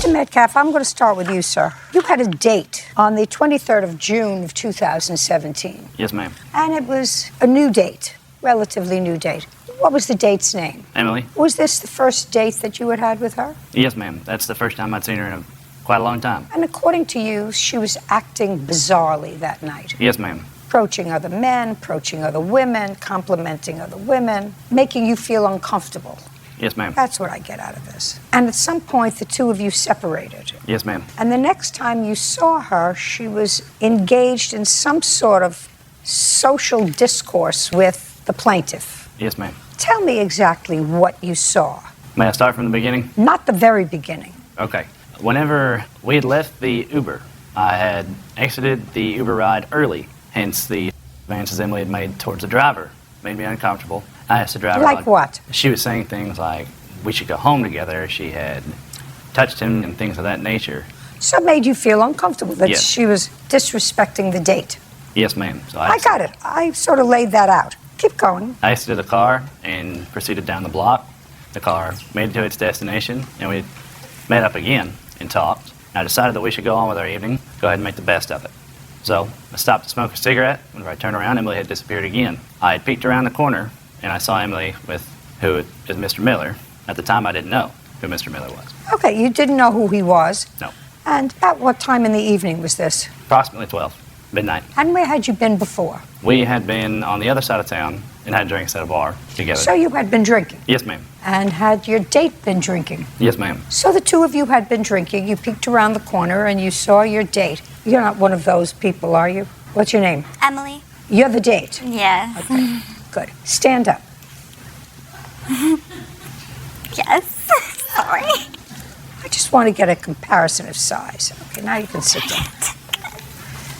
Mr. Metcalf, I'm going to start with you, sir. You had a date on the 23rd of June of 2017. Yes, ma'am. And it was a new date, relatively new date. What was the date's name? Emily. Was this the first date that you had had with her? Yes, ma'am. That's the first time I'd seen her in quite a long time. And according to you, she was acting bizarrely that night. Yes, ma'am. Approaching other men, approaching other women, complimenting other women, making you feel uncomfortable. Yes, ma'am. That's what I get out of this. And at some point, the two of you separated. Yes, ma'am. And the next time you saw her, she was engaged in some sort of social discourse with the plaintiff. Yes, ma'am. Tell me exactly what you saw. May I start from the beginning? Not the very beginning. Okay. Whenever we had left the Uber, I had exited the Uber ride early, hence the advances Emily had made towards the driver. Made me uncomfortable. I asked the driver... Like what? She was saying things like, we should go home together. She had touched him and things of that nature. So it made you feel uncomfortable that Yes. she was disrespecting the date. Yes, ma'am. So I got it. I sort of laid that out. Keep going. I exited the car and proceeded down the block. The car made it to its destination, and we met up again and talked. I decided that we should go on with our evening, go ahead and make the best of it. So I stopped to smoke a cigarette. Whenever I turned around, Emily had disappeared again. I had peeked around the corner, and I saw Emily with who is Mr. Miller. At the time, I didn't know who Mr. Miller was. Okay, you didn't know who he was. No. And at what time in the evening was this? Approximately 12, midnight. And where had you been before? We had been on the other side of town and had drinks at a bar together. So you had been drinking? Yes, ma'am. And had your date been drinking? Yes, ma'am. So the two of you had been drinking. You peeked around the corner and you saw your date. You're not one of those people, are you? What's your name? Emily. You're the date? Yes. Okay, good. Stand up. Yes. Sorry. I just want to get a comparison of size. Okay, now you can sit down.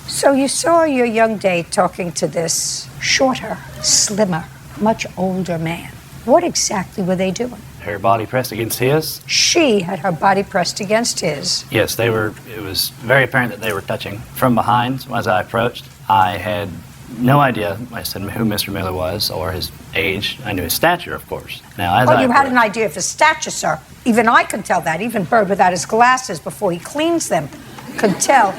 So you saw your young date talking to this shorter, slimmer, much older man. What exactly were they doing? Her body pressed against his. She had her body pressed against his. Yes, they were. It was very apparent that they were touching. From behind, as I approached, I had no idea, I said, who Mr. Miller was or his age. I knew his stature, of course. Now, as Well, I you had an approached- idea of his stature, sir. Even I can tell that. Even Bird without his glasses before he cleans them can tell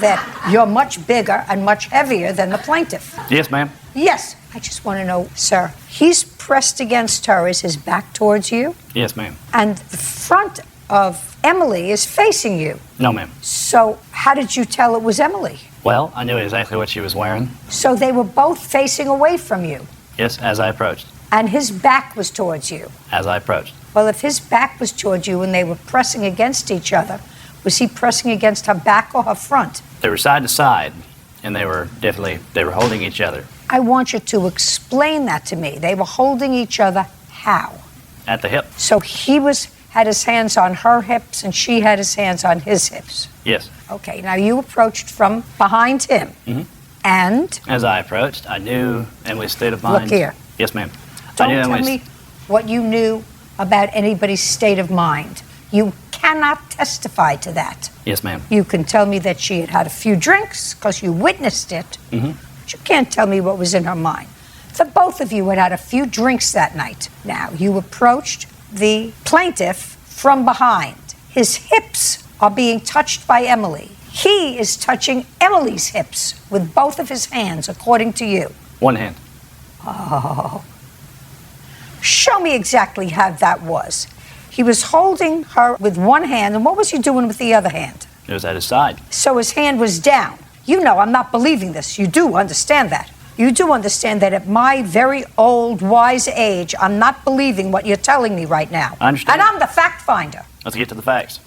that you're much bigger and much heavier than the plaintiff. Yes, ma'am. Yes. I just want to know, sir, he's pressed against her. Is his back towards you? Yes, ma'am. And the front of Emily is facing you. No, ma'am. So how did you tell it was Emily? Well, I knew exactly what she was wearing. So they were both facing away from you. Yes, as I approached. And his back was towards you. As I approached. Well, if his back was towards you and they were pressing against each other, was he pressing against her back or her front? They were side to side, and they were holding each other. I want you to explain that to me. They were holding each other how? At the hip. So he had his hands on her hips and she had his hands on his hips. Yes. Okay, now you approached from behind him. Mm-hmm. And? As I approached, I knew Emily's state of mind. Look here. Yes, ma'am. Don't tell me what you knew about anybody's state of mind. You cannot testify to that. Yes, ma'am. You can tell me that she had had a few drinks because you witnessed it. Mm-hmm. But you can't tell me what was in her mind. The both of you had had a few drinks that night. Now, you approached the plaintiff from behind. His hips are being touched by Emily. He is touching Emily's hips with both of his hands, according to you. One hand. Oh. Show me exactly how that was. He was holding her with one hand, and what was he doing with the other hand? It was at his side. So his hand was down. You know I'm not believing this. You do understand that. You do understand that at my very old, wise age, I'm not believing what you're telling me right now. I understand. And I'm the fact finder. Let's get to the facts.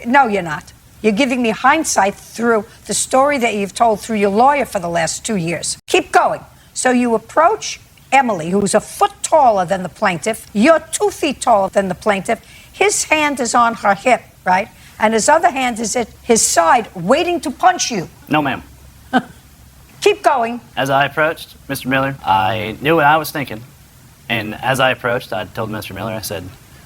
No, you're not. You're giving me hindsight through the story that you've told through your lawyer for the last 2 years. Keep going. So you approach Emily, who's a foot taller than the plaintiff. You're 2 feet taller than the plaintiff. His hand is on her hip, right? And his other hand is at his side, waiting to punch you. No, ma'am. Keep going. As I approached Mr. Miller, I knew what I was thinking. And as I approached, I told Mr. Miller, I said,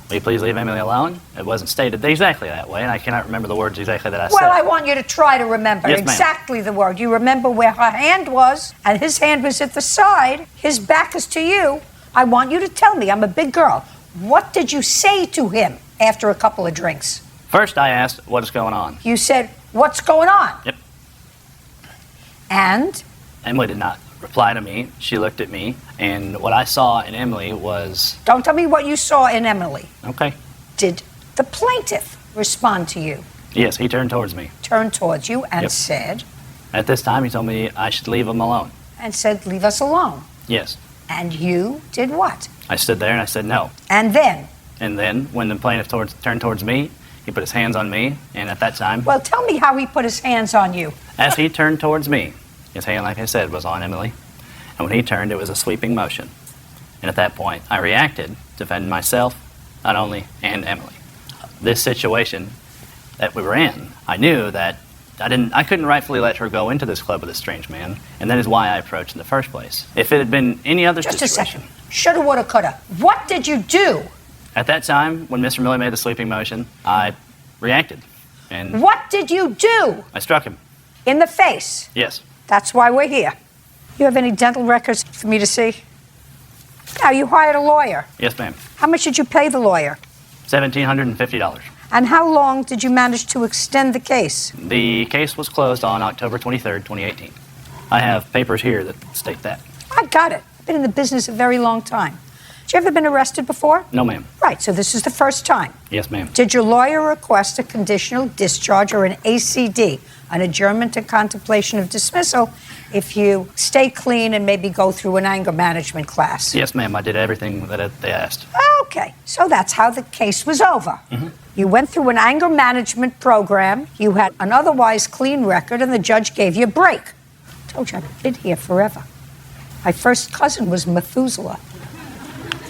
will you please leave Emily alone? It wasn't stated exactly that way, and I cannot remember the words exactly that I said. Well, I want you to try to remember Yes, ma'am. exactly the word. You remember where her hand was, and his hand was at the side. His back is to you. I want you to tell me. I'm a big girl. What did you say to him after a couple of drinks? First, I asked, what is going on? You said, what's going on? Yep. And? Emily did not reply to me. She looked at me, and what I saw in Emily was... Don't tell me what you saw in Emily. Okay. Did the plaintiff respond to you? Yes, he turned towards me. Turned towards you and Yep. said? At this time, he told me I should leave him alone. And said, leave us alone. Yes. And you did what? I stood there and I said no. And then? And then, when the plaintiff turned towards me, he put his hands on me, and at that time... Well, tell me how he put his hands on you. As he turned towards me, his hand, like I said, was on Emily. And when he turned, it was a sweeping motion. And at that point, I reacted, defending myself, not only, and Emily. This situation that we were in, I knew that I couldn't rightfully let her go into this club with a strange man, and that is why I approached in the first place. If it had been any other Just situation... a second. Shoulda, woulda, coulda. What did you do? At that time, when Mr. Miller made the sweeping motion, I reacted. And What did you do? I struck him. In the face. Yes. That's why we're here. You have any dental records for me to see? Now, you hired a lawyer. Yes, ma'am. How much did you pay the lawyer? $1,750. And how long did you manage to extend the case? The case was closed on October 23rd, 2018. I have papers here that state that. I got it. I've been in the business a very long time. Had you ever been arrested before? No, ma'am. Right, so this is the first time. Yes, ma'am. Did your lawyer request a conditional discharge or an ACD, an adjournment to contemplation of dismissal, if you stay clean and maybe go through an anger management class? Yes, ma'am. I did everything that they asked. Okay, so that's how the case was over. You went through an anger management program, you had an otherwise clean record, and the judge gave you a break. I told you I've been here forever. My first cousin was Methuselah.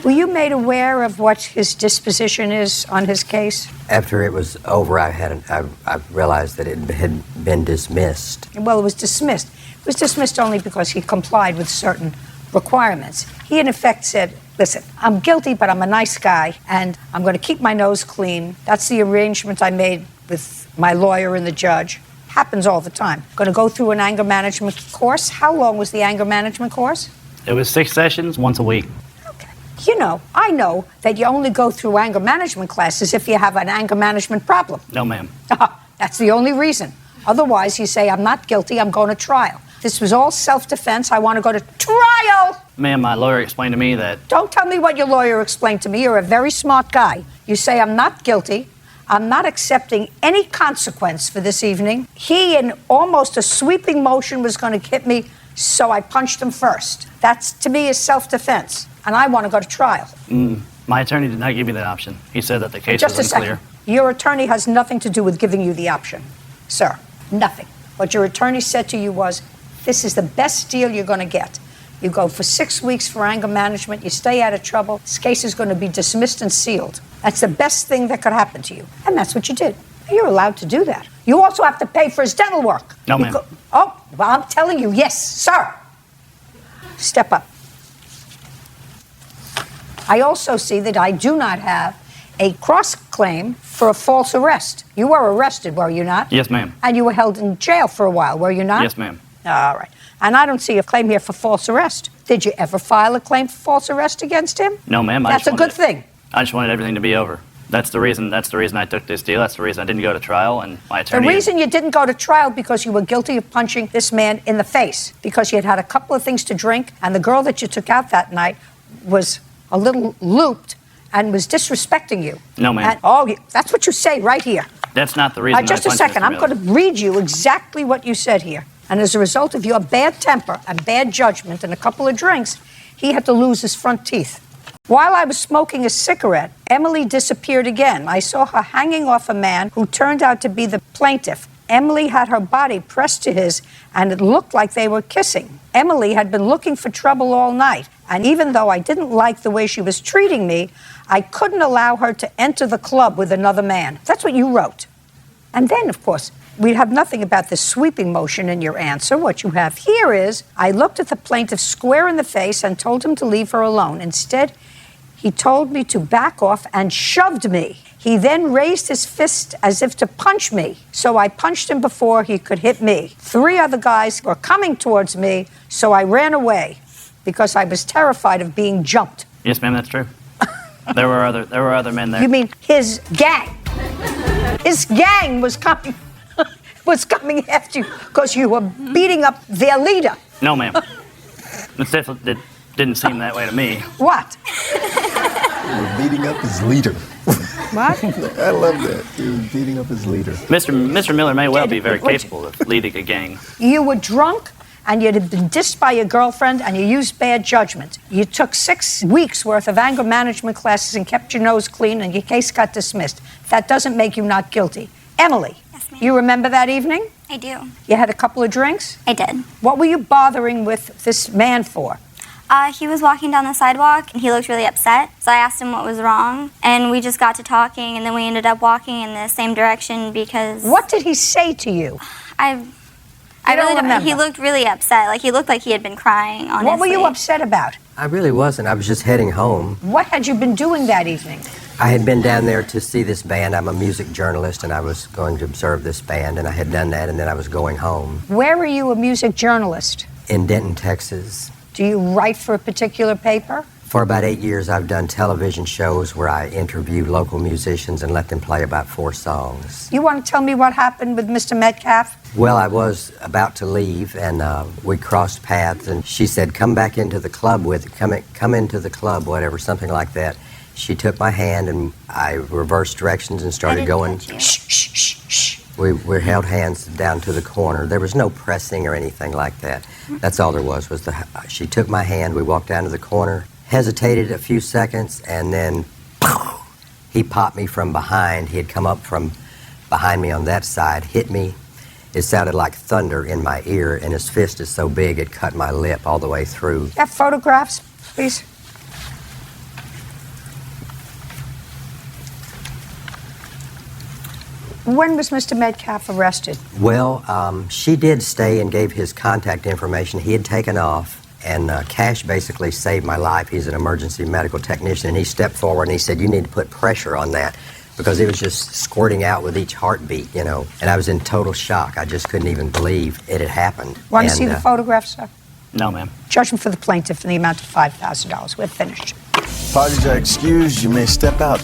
Were you made aware of what his disposition is on his case? After it was over, I realized that it had been dismissed. Well, it was dismissed. It was dismissed only because he complied with certain requirements. He, in effect, said, listen, I'm guilty, but I'm a nice guy, and I'm going to keep my nose clean. That's the arrangement I made with my lawyer and the judge. Happens all the time. Going to go through an anger management course. How long was the anger management course? It was 6 sessions, once a week. Okay. You know, I know that you only go through anger management classes if you have an anger management problem. No, ma'am. That's the only reason. Otherwise, you say, I'm not guilty, I'm going to trial. This was all self-defense. I want to go to trial. Ma'am, my lawyer explained to me that... Don't tell me what your lawyer explained to me. You're a very smart guy. You say, I'm not guilty. I'm not accepting any consequence for this evening. He, in almost a sweeping motion, was going to hit me, so I punched him first. That's, to me, is self-defense, and I want to go to trial. My attorney did not give me that option. He said that the case Just a was unclear. second. Your attorney has nothing to do with giving you the option, sir. Nothing. What your attorney said to you was, this is the best deal you're going to get. You go for 6 weeks for anger management, you stay out of trouble, this case is going to be dismissed and sealed. That's the best thing that could happen to you. And that's what you did. You're allowed to do that. You also have to pay for his dental work. No, ma'am. Oh, well, I'm telling you, yes, sir. Step up. I also see that I do not have a cross-claim for a false arrest. You were arrested, were you not? Yes, ma'am. And you were held in jail for a while, were you not? Yes, ma'am. All right. And I don't see a claim here for false arrest. Did you ever file a claim for false arrest against him? No, ma'am. That's a good thing. I just wanted everything to be over. That's the reason I took this deal. That's the reason I didn't go to trial, and my The attorney... reason you didn't go to trial because you were guilty of punching this man in the face, because you had had a couple of things to drink, and the girl that you took out that night was a little looped and was disrespecting you. No, ma'am. That's what you say right here. That's not the reason Just a second. I'm going to read you exactly what you said here. And as a result of your bad temper and bad judgment and a couple of drinks, he had to lose his front teeth. While I was smoking a cigarette, Emily disappeared again. I saw her hanging off a man who turned out to be the plaintiff. Emily had her body pressed to his, and it looked like they were kissing. Emily had been looking for trouble all night, and even though I didn't like the way she was treating me, I couldn't allow her to enter the club with another man. That's what you wrote. And then, of course, we have nothing about this sweeping motion in your answer. What you have here is, I looked at the plaintiff square in the face and told him to leave her alone. Instead, he told me to back off and shoved me. He then raised his fist as if to punch me. So I punched him before he could hit me. 3 other guys were coming towards me, so I ran away because I was terrified of being jumped. Yes, ma'am, that's true. There were other men there. You mean his gang? His gang was coming after you because you were beating up their leader. No, ma'am. It didn't seem that way to me. What? We're beating up his leader. What? I love that. He was beating up his leader. Mr. Miller may well be very capable of leading a gang. You were drunk and you had been dissed by your girlfriend and you used bad judgment. You took 6 weeks worth of anger management classes and kept your nose clean and your case got dismissed. That doesn't make you not guilty. Emily, Yes, ma'am. you remember that evening? I do. You had a couple of drinks? I did. What were you bothering with this man for? He was walking down the sidewalk and he looked really upset. So I asked him what was wrong, and we just got to talking, and then we ended up walking in the same direction because What did he say to you? I don't really don't. remember. He looked really upset. Like he looked like he had been crying. Honestly. What were you upset about? I really wasn't. I was just heading home. What had you been doing that evening? I had been down there to see this band. I'm a music journalist, and I was going to observe this band, and I had done that, and then I was going home Where are you a music journalist? in Denton, Texas. Do you write for a particular paper? For about 8 years, I've done television shows where I interview local musicians and let them play about 4 songs. You want to tell me what happened with Mr. Metcalf? Well, I was about to leave, and we crossed paths, and she said, come back into the club come into the club, whatever, something like that. She took my hand, and I reversed directions and I started didn't going. touch you. Shh, shh, shh, shh. We held hands down to the corner. There was no pressing or anything like that. That's all there was she took my hand, we walked down to the corner, hesitated a few seconds, and then he popped me from behind. He had come up from behind me on that side, hit me. It sounded like thunder in my ear, and his fist is so big it cut my lip all the way through. Got photographs, please? When was Mr. Metcalf arrested? Well, she did stay and gave his contact information. He had taken off, and Cash basically saved my life. He's an emergency medical technician, and he stepped forward and he said, you need to put pressure on that, because it was just squirting out with each heartbeat, you know. And I was in total shock. I just couldn't even believe it had happened. Want to And, see the photographs, sir? No, ma'am. Judgment for the plaintiff in the amount of $5,000. We're finished. Parties are excused. You may step out.